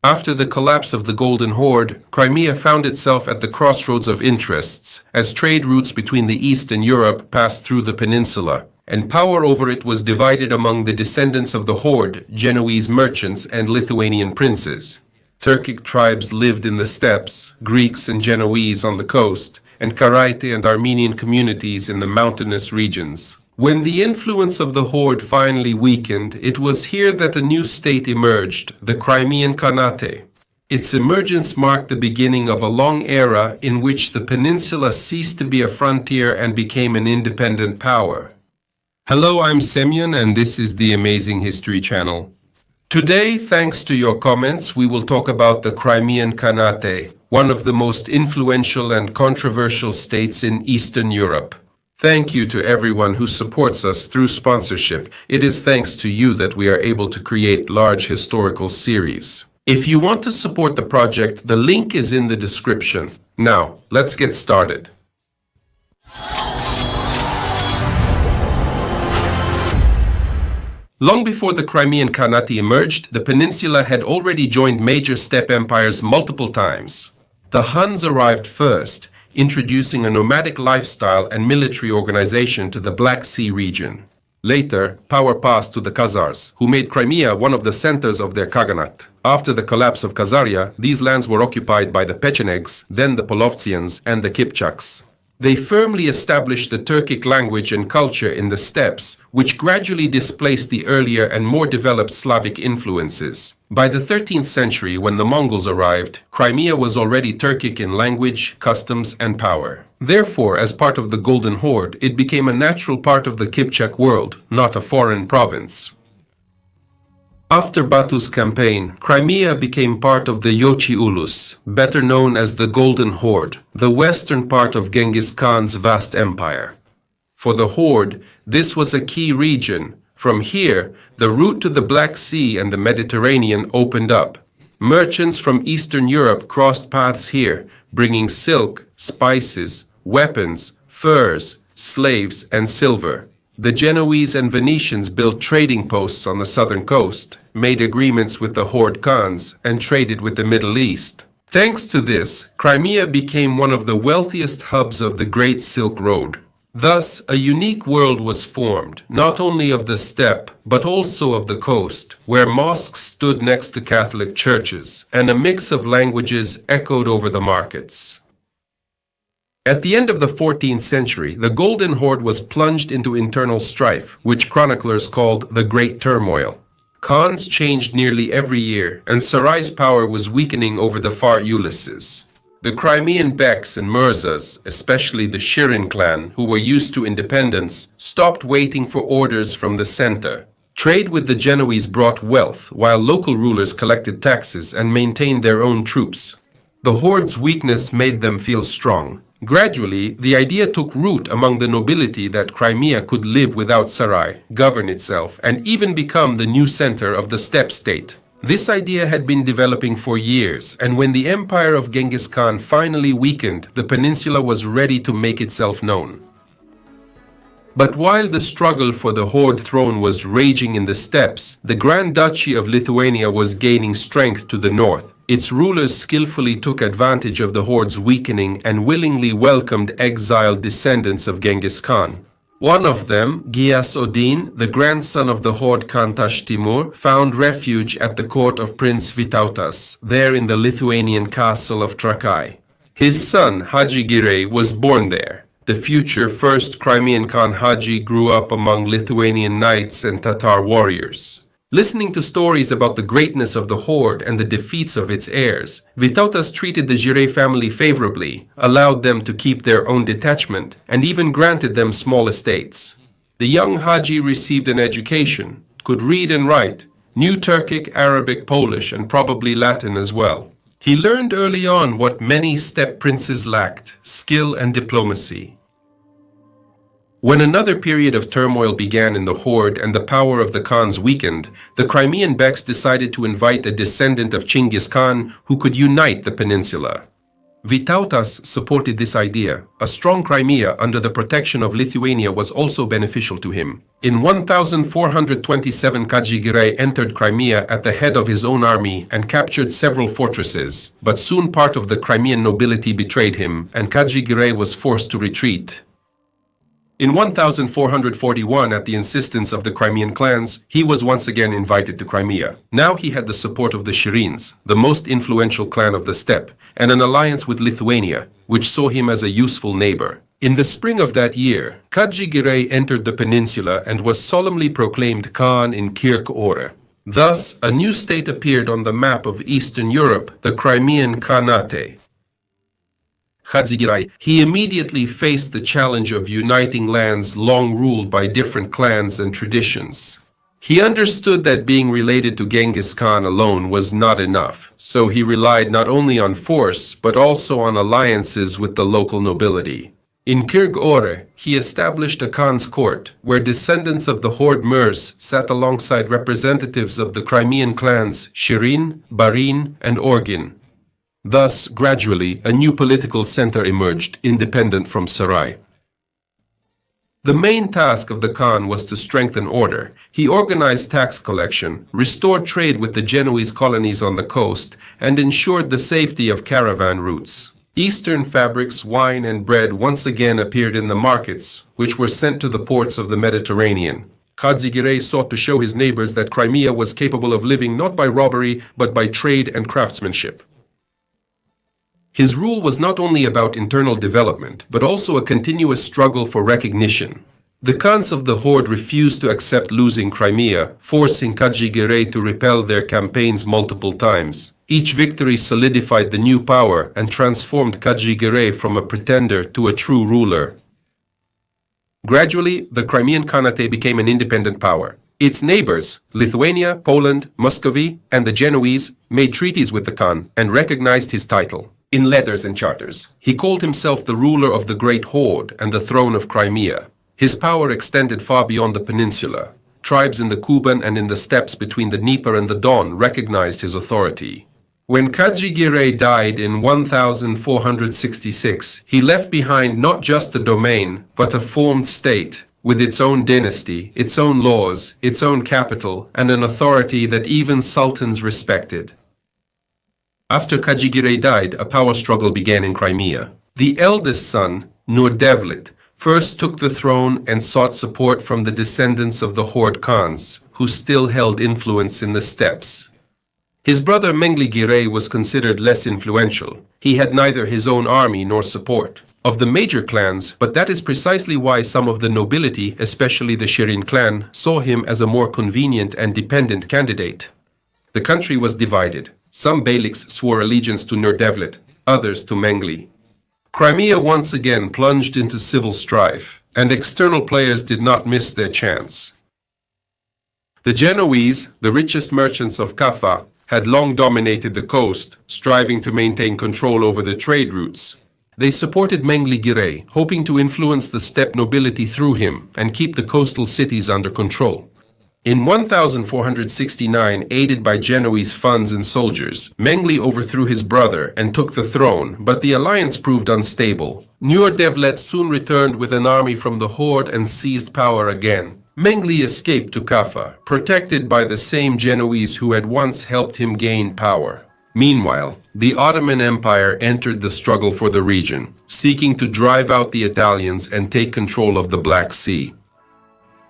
After the collapse of the Golden Horde, Crimea found itself at the crossroads of interests, as trade routes between the East and Europe passed through the peninsula, and power over it was divided among the descendants of the Horde, Genoese merchants, and Lithuanian princes. Turkic tribes lived in the steppes, Greeks and Genoese on the coast, and Khanate and Armenian communities in the mountainous regions. When the influence of the Horde finally weakened, it was here that a new state emerged, the Crimean Khanate. Its emergence marked the beginning of a long era in which the peninsula ceased to be a frontier and became an independent power. Hello, I'm Semyon, and this is the Amazing History Channel. Today, thanks to your comments, we will talk about the Crimean Khanate, one of the most influential and controversial states in Eastern Europe. Thank you to everyone who supports us through sponsorship. It is thanks to you that we are able to create large historical series. If you want to support the project, the link is in the description. Now, let's get started. Long before the Crimean Khanate emerged, the peninsula had already joined major steppe empires multiple times. The Huns arrived first, introducing a nomadic lifestyle and military organization to the Black Sea region. Later, power passed to the Khazars, who made Crimea one of the centers of their Khaganate. After the collapse of Khazaria, these lands were occupied by the Pechenegs, then the Polovtsians, and the Kipchaks. They firmly established the Turkic language and culture in the steppes, which gradually displaced the earlier and more developed Slavic influences. By the 13th century, when the Mongols arrived, Crimea was already Turkic in language, customs, and power. Therefore, as part of the Golden Horde, it became a natural part of the Kipchak world, not a foreign province. After Batu's campaign, Crimea became part of the Yochi Ulus, better known as the Golden Horde, the western part of Genghis Khan's vast empire. For the Horde, this was a key region. From here, the route to the Black Sea and the Mediterranean opened up. Merchants from Eastern Europe crossed paths here, bringing silk, spices, weapons, furs, slaves, and silver. The Genoese and Venetians built trading posts on the southern coast, made agreements with the Horde Khans, and traded with the Middle East. Thanks to this, Crimea became one of the wealthiest hubs of the Great Silk Road. Thus, a unique world was formed, not only of the steppe, but also of the coast, where mosques stood next to Catholic churches, and a mix of languages echoed over the markets. At the end of the 14th century, the Golden Horde was plunged into internal strife, which chroniclers called the Great Turmoil. Khans changed nearly every year, and Sarai's power was weakening over the far Ulysses. The Crimean Beks and Mirzas, especially the Shirin clan, who were used to independence, stopped waiting for orders from the center. Trade with the Genoese brought wealth, while local rulers collected taxes and maintained their own troops. The Horde's weakness made them feel strong. Gradually, the idea took root among the nobility that Crimea could live without Sarai, govern itself, and even become the new center of the steppe state. This idea had been developing for years, and when the empire of Genghis Khan finally weakened, the peninsula was ready to make itself known. But while the struggle for the Horde throne was raging in the steppes, the Grand Duchy of Lithuania was gaining strength to the north. Its rulers skillfully took advantage of the Horde's weakening and willingly welcomed exiled descendants of Genghis Khan. One of them, Ghiyas-Oddin, the grandson of the Horde Khan Tash Timur, found refuge at the court of Prince Vytautas, there in the Lithuanian castle of Trakai. His son, Khadzhi-Giray, was born there. The future first Crimean Khan Khadzi grew up among Lithuanian knights and Tatar warriors. Listening to stories about the greatness of the Horde and the defeats of its heirs, Vytautas treated the Giray family favorably, allowed them to keep their own detachment, and even granted them small estates. The young Khadzi received an education, could read and write, knew Turkic, Arabic, Polish, and probably Latin as well. He learned early on what many steppe princes lacked, skill and diplomacy. When another period of turmoil began in the Horde and the power of the Khans weakened, the Crimean Beks decided to invite a descendant of Chinggis Khan who could unite the peninsula. Vytautas supported this idea. A strong Crimea under the protection of Lithuania was also beneficial to him. In 1427, Khadzhi-Giray entered Crimea at the head of his own army and captured several fortresses, but soon part of the Crimean nobility betrayed him, and Khadzhi-Giray was forced to retreat. In 1441, at the insistence of the Crimean clans, he was once again invited to Crimea. Now he had the support of the Shirins, the most influential clan of the steppe, and an alliance with Lithuania, which saw him as a useful neighbor. In the spring of that year, Khadzhi-Giray entered the peninsula and was solemnly proclaimed Khan in Kirk-Ore. Thus, a new state appeared on the map of Eastern Europe, the Crimean Khanate. Khadzhi-Giray, he immediately faced the challenge of uniting lands long ruled by different clans and traditions. He understood that being related to Genghis Khan alone was not enough, so he relied not only on force but also on alliances with the local nobility. In Kirk-Ore, he established a Khan's court, where descendants of the Horde Murs sat alongside representatives of the Crimean clans Shirin, Barin, and Orgin. Thus, gradually, a new political center emerged, independent from Sarai. The main task of the Khan was to strengthen order. He organized tax collection, restored trade with the Genoese colonies on the coast, and ensured the safety of caravan routes. Eastern fabrics, wine, and bread once again appeared in the markets, which were sent to the ports of the Mediterranean. Khadzhi-Giray sought to show his neighbors that Crimea was capable of living not by robbery, but by trade and craftsmanship. His rule was not only about internal development, but also a continuous struggle for recognition. The Khans of the Horde refused to accept losing Crimea, forcing Khadzhi-Giray to repel their campaigns multiple times. Each victory solidified the new power and transformed Khadzhi-Giray from a pretender to a true ruler. Gradually, the Crimean Khanate became an independent power. Its neighbors, Lithuania, Poland, Muscovy, and the Genoese, made treaties with the Khan and recognized his title. In letters and charters, he called himself the ruler of the Great Horde and the throne of Crimea. His power extended far beyond the peninsula. Tribes in the Kuban and in the steppes between the Dnieper and the Don recognized his authority. When Khadzhi-Giray died in 1466, he left behind not just a domain, but a formed state, with its own dynasty, its own laws, its own capital, and an authority that even sultans respected. After Khadzhi-Giray died, a power struggle began in Crimea. The eldest son, Nur-Devlet, first took the throne and sought support from the descendants of the Horde Khans, who still held influence in the steppes. His brother Mengli-Giray was considered less influential. He had neither his own army nor support of the major clans, but that is precisely why some of the nobility, especially the Shirin clan, saw him as a more convenient and dependent candidate. The country was divided. Some beyliks swore allegiance to Nur-Devlet, others to Mengli. Crimea once again plunged into civil strife, and external players did not miss their chance. The Genoese, the richest merchants of Kaffa, had long dominated the coast, striving to maintain control over the trade routes. They supported Mengli-Giray, hoping to influence the steppe nobility through him and keep the coastal cities under control. In 1469, aided by Genoese funds and soldiers, Mengli overthrew his brother and took the throne, but the alliance proved unstable. Nur-Devlet soon returned with an army from the Horde and seized power again. Mengli escaped to Kaffa, protected by the same Genoese who had once helped him gain power. Meanwhile, the Ottoman Empire entered the struggle for the region, seeking to drive out the Italians and take control of the Black Sea.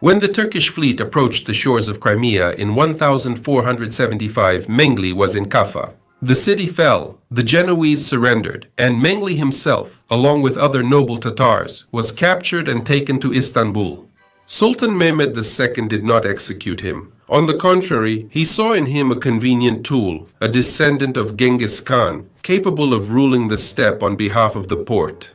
When the Turkish fleet approached the shores of Crimea in 1475, Mengli was in Kaffa. The city fell, the Genoese surrendered, and Mengli himself, along with other noble Tatars, was captured and taken to Istanbul. Sultan Mehmed II did not execute him. On the contrary, he saw in him a convenient tool, a descendant of Genghis Khan, capable of ruling the steppe on behalf of the Porte.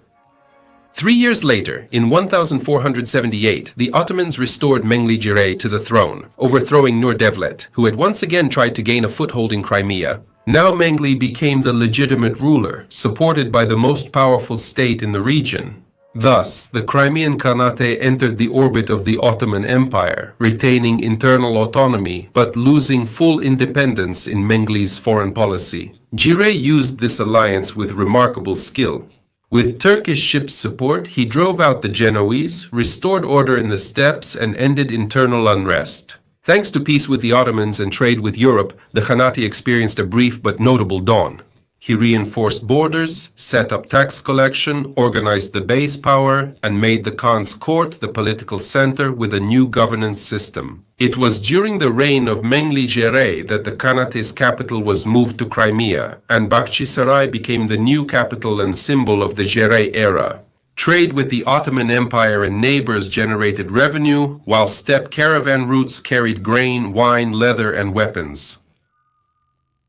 3 years later, in 1478, the Ottomans restored Mengli-Giray to the throne, overthrowing Nur-Devlet, who had once again tried to gain a foothold in Crimea. Now Mengli became the legitimate ruler, supported by the most powerful state in the region. Thus, the Crimean Khanate entered the orbit of the Ottoman Empire, retaining internal autonomy but losing full independence in Mengele's foreign policy. Giray used this alliance with remarkable skill. With Turkish ships' support, he drove out the Genoese, restored order in the steppes, and ended internal unrest. Thanks to peace with the Ottomans and trade with Europe, the Khanate experienced a brief but notable dawn. He reinforced borders, set up tax collection, organized the base power, and made the Khan's court the political center with a new governance system. It was during the reign of Khadzhi-Giray that the Khanate's capital was moved to Crimea, and Khadzhi-Giray became the new capital and symbol of the Giray era. Trade with the Ottoman Empire and neighbors generated revenue, while steppe caravan routes carried grain, wine, leather, and weapons.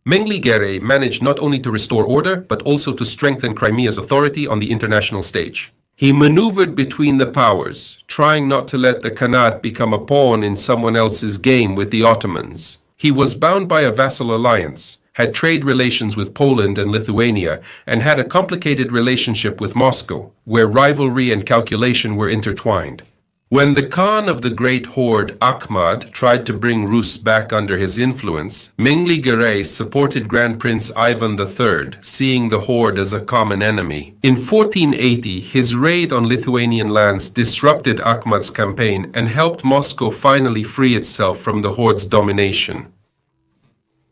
Khadzhi-Giray managed not only to restore order, but also to strengthen Crimea's authority on the international stage. He maneuvered between the powers, trying not to let the Khanate become a pawn in someone else's game with the Ottomans. He was bound by a vassal alliance, had trade relations with Poland and Lithuania, and had a complicated relationship with Moscow, where rivalry and calculation were intertwined. When the Khan of the Great Horde, Ahmad, tried to bring Rus back under his influence, Khadzhi-Giray supported Grand Prince Ivan III, seeing the Horde as a common enemy. In 1480, his raid on Lithuanian lands disrupted Ahmad's campaign and helped Moscow finally free itself from the Horde's domination.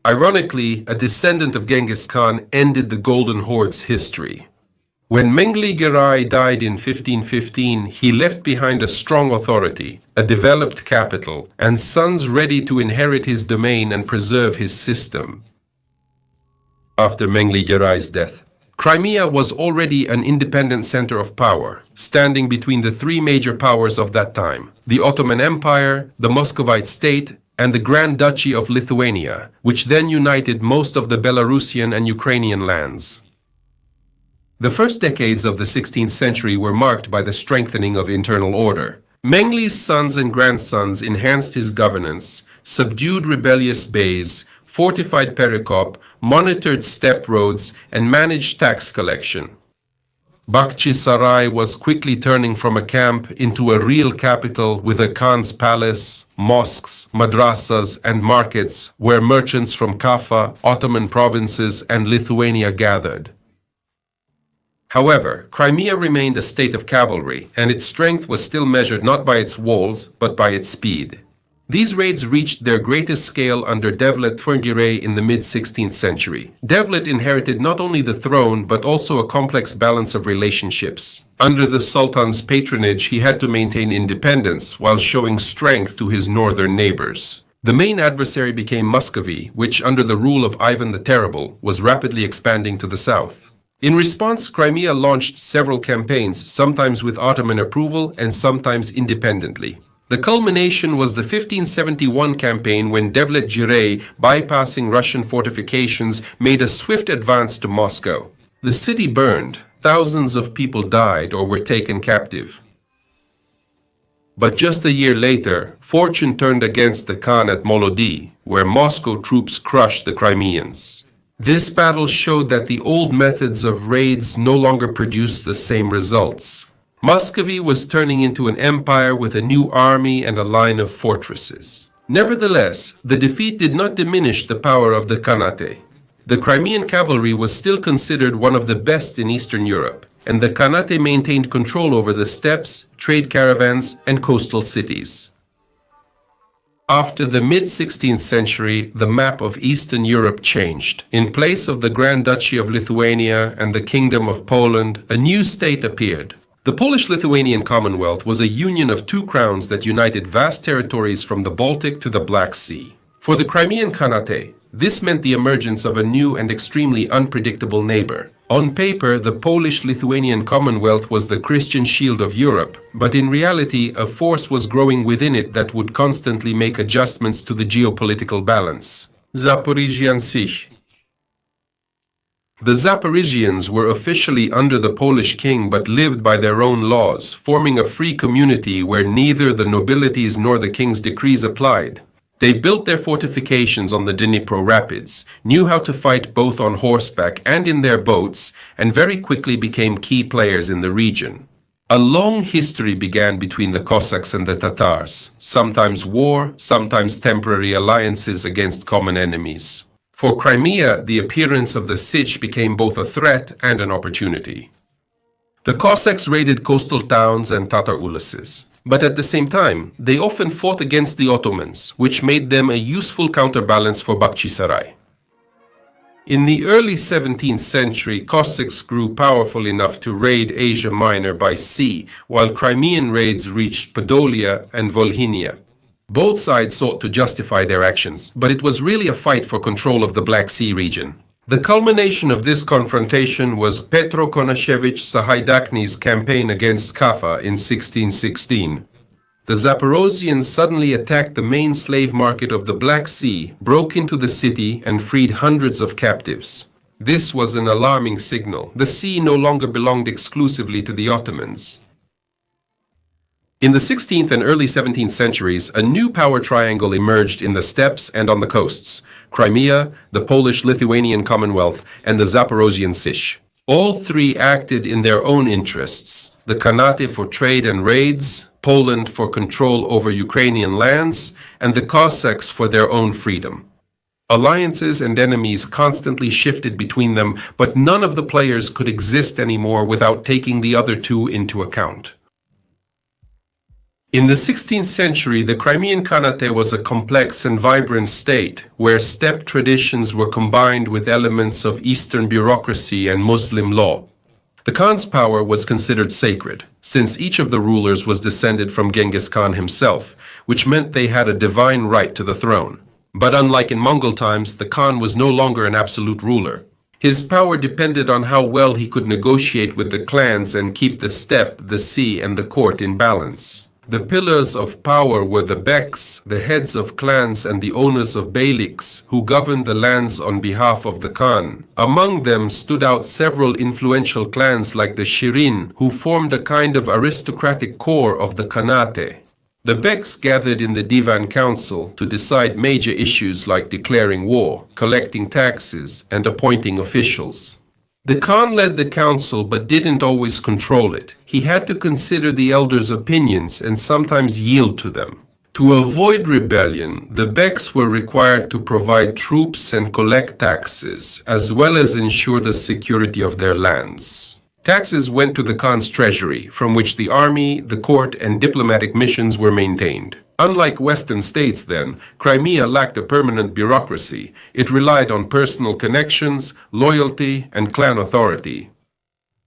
Ironically, a descendant of Genghis Khan ended the Golden Horde's history. When Khadzhi-Giray died in 1515, he left behind a strong authority, a developed capital, and sons ready to inherit his domain and preserve his system. After Khadzhi-Giray's death, Crimea was already an independent center of power, standing between the three major powers of that time: the Ottoman Empire, the Muscovite state, and the Grand Duchy of Lithuania, which then united most of the Belarusian and Ukrainian lands. The first decades of the 16th century were marked by the strengthening of internal order. Mengele's sons and grandsons enhanced his governance, subdued rebellious beys, fortified Perikop, monitored steppe roads, and managed tax collection. Khadzhi-Giray was quickly turning from a camp into a real capital with a Khan's palace, mosques, madrasas, and markets where merchants from Kaffa, Ottoman provinces, and Lithuania gathered. However, Crimea remained a state of cavalry, and its strength was still measured not by its walls, but by its speed. These raids reached their greatest scale under Devlet Giray in the mid-16th century. Devlet inherited not only the throne, but also a complex balance of relationships. Under the Sultan's patronage, he had to maintain independence while showing strength to his northern neighbors. The main adversary became Muscovy, which, under the rule of Ivan the Terrible, was rapidly expanding to the south. In response, Crimea launched several campaigns, sometimes with Ottoman approval and sometimes independently. The culmination was the 1571 campaign when Devlet Giray, bypassing Russian fortifications, made a swift advance to Moscow. The city burned, thousands of people died or were taken captive. But just a year later, fortune turned against the Khan at Molody, where Moscow troops crushed the Crimeans. This battle showed that the old methods of raids no longer produced the same results. Muscovy was turning into an empire with a new army and a line of fortresses. Nevertheless, the defeat did not diminish the power of the Khanate. The Crimean cavalry was still considered one of the best in Eastern Europe, and the Khanate maintained control over the steppes, trade caravans, and coastal cities. After the mid-16th century, the map of Eastern Europe changed. In place of the Grand Duchy of Lithuania and the Kingdom of Poland, a new state appeared. The Polish-Lithuanian Commonwealth was a union of two crowns that united vast territories from the Baltic to the Black Sea. For the Crimean Khanate, this meant the emergence of a new and extremely unpredictable neighbor. On paper, the Polish-Lithuanian Commonwealth was the Christian shield of Europe, but in reality, a force was growing within it that would constantly make adjustments to the geopolitical balance. Zaporizhian Sich. The Zaporizhians were officially under the Polish king but lived by their own laws, forming a free community where neither the nobilities nor the king's decrees applied. They built their fortifications on the Dnipro rapids, knew how to fight both on horseback and in their boats, and very quickly became key players in the region. A long history began between the Cossacks and the Tatars, sometimes war, sometimes temporary alliances against common enemies. For Crimea, the appearance of the Sich became both a threat and an opportunity. The Cossacks raided coastal towns and Tatar uluses, but at the same time, they often fought against the Ottomans, which made them a useful counterbalance for Khadzhi-Giray. In the early 17th century, Cossacks grew powerful enough to raid Asia Minor by sea, while Crimean raids reached Podolia and Volhynia. Both sides sought to justify their actions, but it was really a fight for control of the Black Sea region. The culmination of this confrontation was Petro Konashevich Sahaydachny's campaign against Kaffa in 1616. The Zaporozhians suddenly attacked the main slave market of the Black Sea, broke into the city, and freed hundreds of captives. This was an alarming signal. The sea no longer belonged exclusively to the Ottomans. In the 16th and early 17th centuries, a new power triangle emerged in the steppes and on the coasts: Crimea, the Polish-Lithuanian Commonwealth, and the Zaporozhian Sich. All three acted in their own interests: the Khanate for trade and raids, Poland for control over Ukrainian lands, and the Cossacks for their own freedom. Alliances and enemies constantly shifted between them, but none of the players could exist anymore without taking the other two into account. In the 16th century, the Crimean Khanate was a complex and vibrant state, where steppe traditions were combined with elements of Eastern bureaucracy and Muslim law. The Khan's power was considered sacred, since each of the rulers was descended from Genghis Khan himself, which meant they had a divine right to the throne. But unlike in Mongol times, the Khan was no longer an absolute ruler. His power depended on how well he could negotiate with the clans and keep the steppe, the sea, and the court in balance. The pillars of power were the beks, the heads of clans and the owners of beyliks, who governed the lands on behalf of the Khan. Among them stood out several influential clans like the Shirin, who formed a kind of aristocratic core of the Khanate. The beks gathered in the Divan Council to decide major issues like declaring war, collecting taxes, and appointing officials. The Khan led the council but didn't always control it. He had to consider the elders' opinions and sometimes yield to them. To avoid rebellion, the beks were required to provide troops and collect taxes, as well as ensure the security of their lands. Taxes went to the Khan's treasury, from which the army, the court, and diplomatic missions were maintained. Unlike Western states then, Crimea lacked a permanent bureaucracy. It relied on personal connections, loyalty, and clan authority.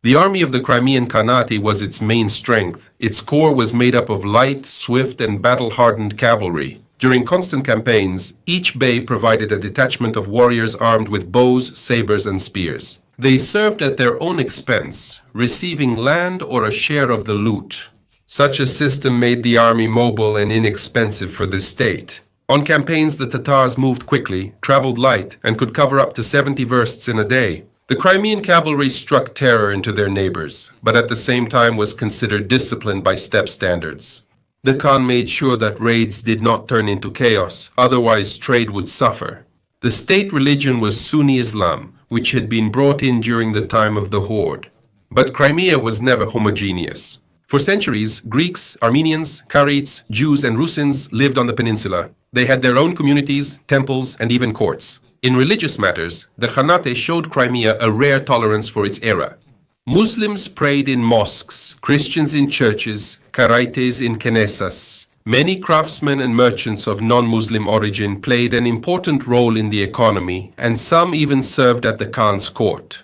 The army of the Crimean Khanate was its main strength. Its core was made up of light, swift, and battle-hardened cavalry. During constant campaigns, each bey provided a detachment of warriors armed with bows, sabers, and spears. They served at their own expense, receiving land or a share of the loot. Such a system made the army mobile and inexpensive for the state. On campaigns, the Tatars moved quickly, traveled light, and could cover up to 70 versts in a day. The Crimean cavalry struck terror into their neighbors, but at the same time was considered disciplined by steppe standards. The Khan made sure that raids did not turn into chaos, otherwise trade would suffer. The state religion was Sunni Islam, which had been brought in during the time of the Horde. But Crimea was never homogeneous. For centuries, Greeks, Armenians, Karaites, Jews, and Rusyns lived on the peninsula. They had their own communities, temples, and even courts. In religious matters, the Khanate showed Crimea a rare tolerance for its era. Muslims prayed in mosques, Christians in churches, Karaites in kenesas. Many craftsmen and merchants of non-Muslim origin played an important role in the economy, and some even served at the Khan's court.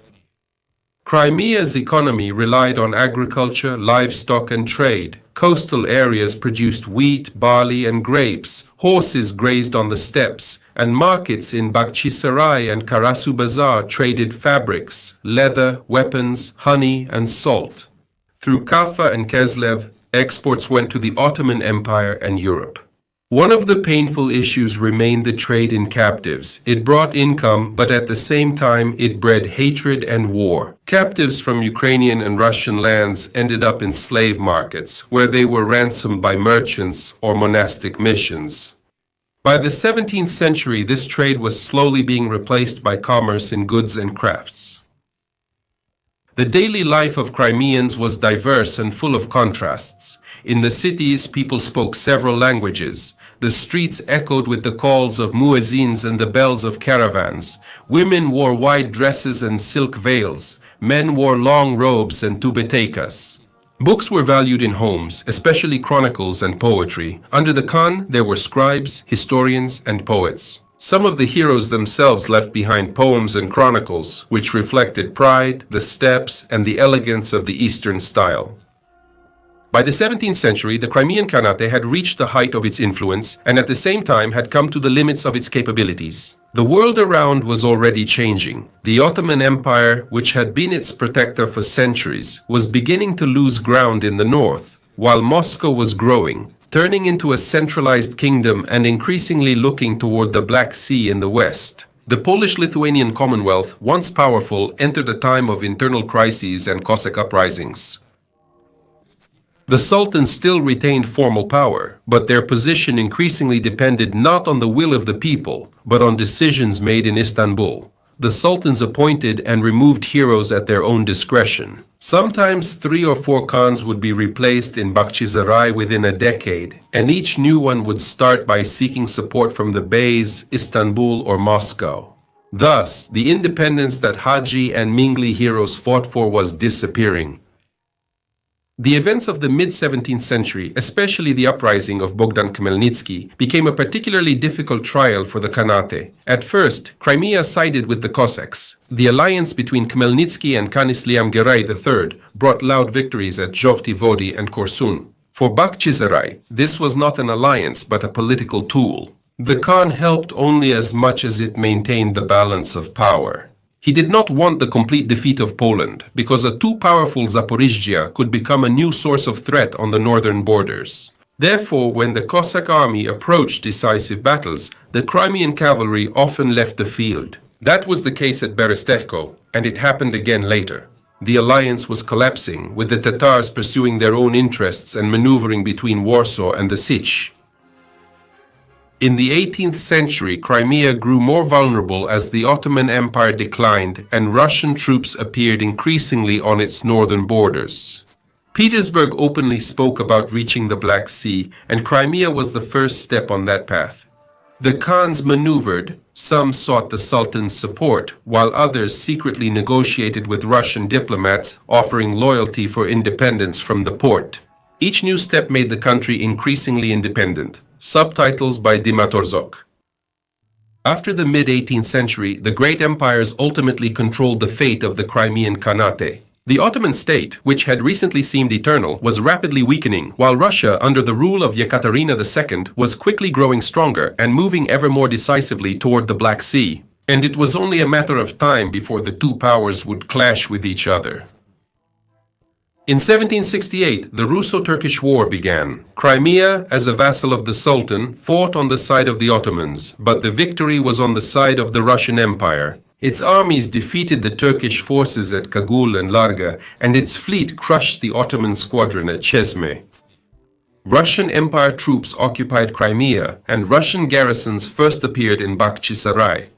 Crimea's economy relied on agriculture, livestock, and trade. Coastal areas produced wheat, barley, and grapes. Horses grazed on the steppes, and markets in Khadzhi-Giray and Karasu Bazaar traded fabrics, leather, weapons, honey, and salt. Through Kaffa and Kislev, exports went to the Ottoman Empire and Europe. One of the painful issues remained the trade in captives. It brought income, but at the same time it bred hatred and war. Captives from Ukrainian and Russian lands ended up in slave markets, where they were ransomed by merchants or monastic missions. By the 17th century, this trade was slowly being replaced by commerce in goods and crafts. The daily life of Crimeans was diverse and full of contrasts. In the cities, people spoke several languages. The streets echoed with the calls of muezzins and the bells of caravans. Women wore wide dresses and silk veils. Men wore long robes and tubetekas. Books were valued in homes, especially chronicles and poetry. Under the Khan, there were scribes, historians, and poets. Some of the heroes themselves left behind poems and chronicles, which reflected pride, the steppes, and the elegance of the Eastern style. By the 17th century, the Crimean Khanate had reached the height of its influence and at the same time had come to the limits of its capabilities. The world around was already changing. The Ottoman Empire, which had been its protector for centuries, was beginning to lose ground in the north, while Moscow was growing, turning into a centralized kingdom and increasingly looking toward the Black Sea in the west. The Polish-Lithuanian Commonwealth, once powerful, entered a time of internal crises and Cossack uprisings. The sultans still retained formal power, but their position increasingly depended not on the will of the people, but on decisions made in Istanbul. The sultans appointed and removed heroes at their own discretion. Sometimes 3 or 4 khans would be replaced in Khadzhi-Giray within a decade, and each new one would start by seeking support from the Beys, Istanbul, or Moscow. Thus, the independence that Hadzhi and Mingli heroes fought for was disappearing. The events of the mid-17th century, especially the uprising of Bogdan Khmelnytsky, became a particularly difficult trial for the Khanate. At first, Crimea sided with the Cossacks. The alliance between Khmelnytsky and Khadzhi-Giray III brought loud victories at Zhovti Vody and Korsun. For Khadzhi-Giray, this was not an alliance but a political tool. The Khan helped only as much as it maintained the balance of power. He did not want the complete defeat of Poland, because a too powerful Zaporizhzhia could become a new source of threat on the northern borders. Therefore, when the Cossack army approached decisive battles, the Crimean cavalry often left the field. That was the case at Berestechko, and it happened again later. The alliance was collapsing, with the Tatars pursuing their own interests and maneuvering between Warsaw and the Sich. In the 18th century, Crimea grew more vulnerable as the Ottoman Empire declined and Russian troops appeared increasingly on its northern borders. Petersburg openly spoke about reaching the Black Sea, and Crimea was the first step on that path. The Khans maneuvered, some sought the Sultan's support, while others secretly negotiated with Russian diplomats, offering loyalty for independence from the Porte. Each new step made the country increasingly independent. Subtitles by Dimatorzok. After the mid-18th century, the great empires ultimately controlled the fate of the Crimean Khanate. The Ottoman state, which had recently seemed eternal, was rapidly weakening, while Russia, under the rule of Yekaterina II, was quickly growing stronger and moving ever more decisively toward the Black Sea. And it was only a matter of time before the two powers would clash with each other. In 1768, the Russo-Turkish War began. Crimea, as a vassal of the Sultan, fought on the side of the Ottomans, but the victory was on the side of the Russian Empire. Its armies defeated the Turkish forces at Kagul and Larga, and its fleet crushed the Ottoman squadron at Chesme. Russian Empire troops occupied Crimea, and Russian garrisons first appeared in Bakhchisarai.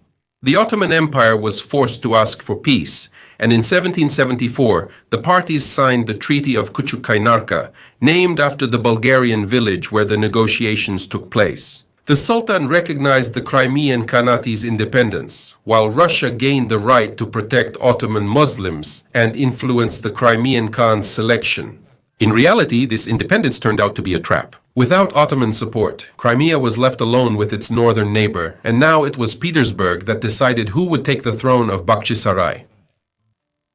The Ottoman Empire was forced to ask for peace, and in 1774, the parties signed the Treaty of Küçük-Kaynarca, named after the Bulgarian village where the negotiations took place. The Sultan recognized the Crimean Khanate's independence, while Russia gained the right to protect Ottoman Muslims and influence the Crimean Khan's selection. In reality, this independence turned out to be a trap. Without Ottoman support, Crimea was left alone with its northern neighbor, and now it was Petersburg that decided who would take the throne of Bakhchisarai.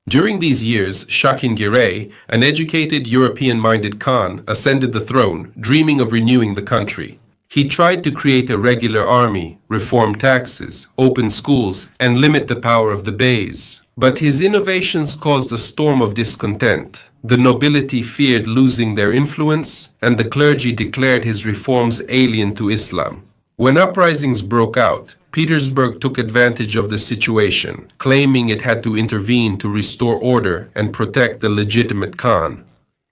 During these years, Khadzhi-Giray, an educated European-minded Khan, ascended the throne, dreaming of renewing the country. He tried to create a regular army, reform taxes, open schools, and limit the power of the Beys. But his innovations caused a storm of discontent. The nobility feared losing their influence, and the clergy declared his reforms alien to Islam. When uprisings broke out, Petersburg took advantage of the situation, claiming it had to intervene to restore order and protect the legitimate Khan.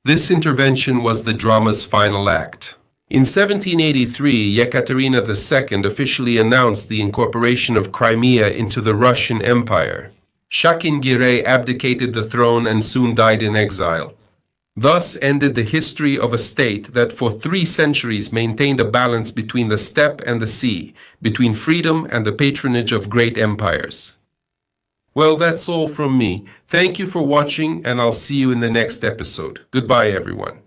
This intervention was the drama's final act. In 1783, Yekaterina II officially announced the incorporation of Crimea into the Russian Empire. Khadzhi-Giray abdicated the throne and soon died in exile. Thus ended the history of a state that for 3 centuries maintained a balance between the steppe and the sea, between freedom and the patronage of great empires. Well, that's all from me. Thank you for watching, and I'll see you in the next episode. Goodbye, everyone.